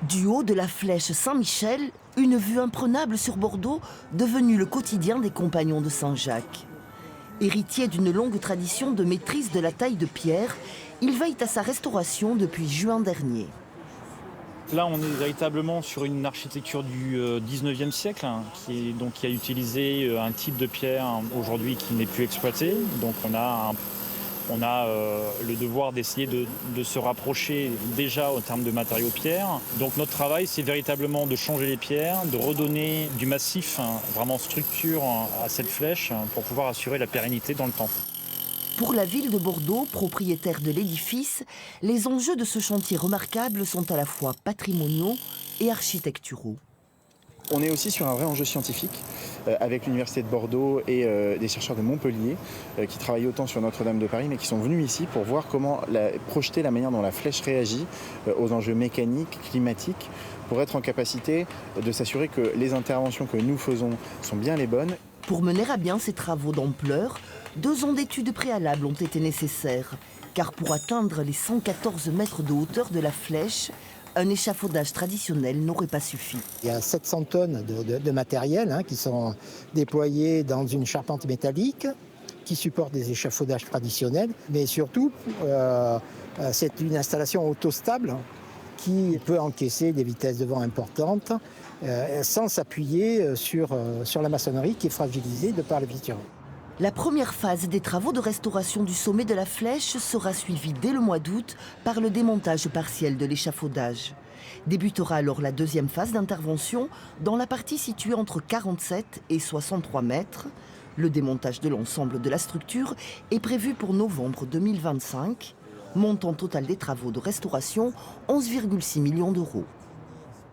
Du haut de la flèche Saint-Michel, une vue imprenable sur Bordeaux, devenue le quotidien des compagnons de Saint-Jacques. Héritier d'une longue tradition de maîtrise de la taille de pierre, il veille à sa restauration depuis juin dernier. Là, on est véritablement sur une architecture du 19e siècle, qui a utilisé un type de pierre aujourd'hui qui n'est plus exploité. Donc on a le devoir d'essayer de se rapprocher déjà au terme de matériaux pierre. Donc notre travail, c'est véritablement de changer les pierres, de redonner du massif, vraiment structure à cette flèche pour pouvoir assurer la pérennité dans le temps. Pour la ville de Bordeaux, propriétaire de l'édifice, les enjeux de ce chantier remarquable sont à la fois patrimoniaux et architecturaux. On est aussi sur un vrai enjeu scientifique avec l'Université de Bordeaux et des chercheurs de Montpellier qui travaillent autant sur Notre-Dame de Paris mais qui sont venus ici pour voir comment projeter la manière dont la flèche réagit aux enjeux mécaniques, climatiques, pour être en capacité de s'assurer que les interventions que nous faisons sont bien les bonnes. Pour mener à bien ces travaux d'ampleur, 2 ans d'études préalables ont été nécessaires, car pour atteindre les 114 mètres de hauteur de la flèche, un échafaudage traditionnel n'aurait pas suffi. Il y a 700 tonnes de matériel qui sont déployés dans une charpente métallique qui supporte des échafaudages traditionnels, mais surtout c'est une installation autostable qui peut encaisser des vitesses de vent importantes sans s'appuyer sur la maçonnerie qui est fragilisée de par les fissures. La première phase des travaux de restauration du sommet de la flèche sera suivie dès le mois d'août par le démontage partiel de l'échafaudage. Débutera alors la deuxième phase d'intervention dans la partie située entre 47 et 63 mètres. Le démontage de l'ensemble de la structure est prévu pour novembre 2025. Montant total des travaux de restauration, 11,6 millions d'euros.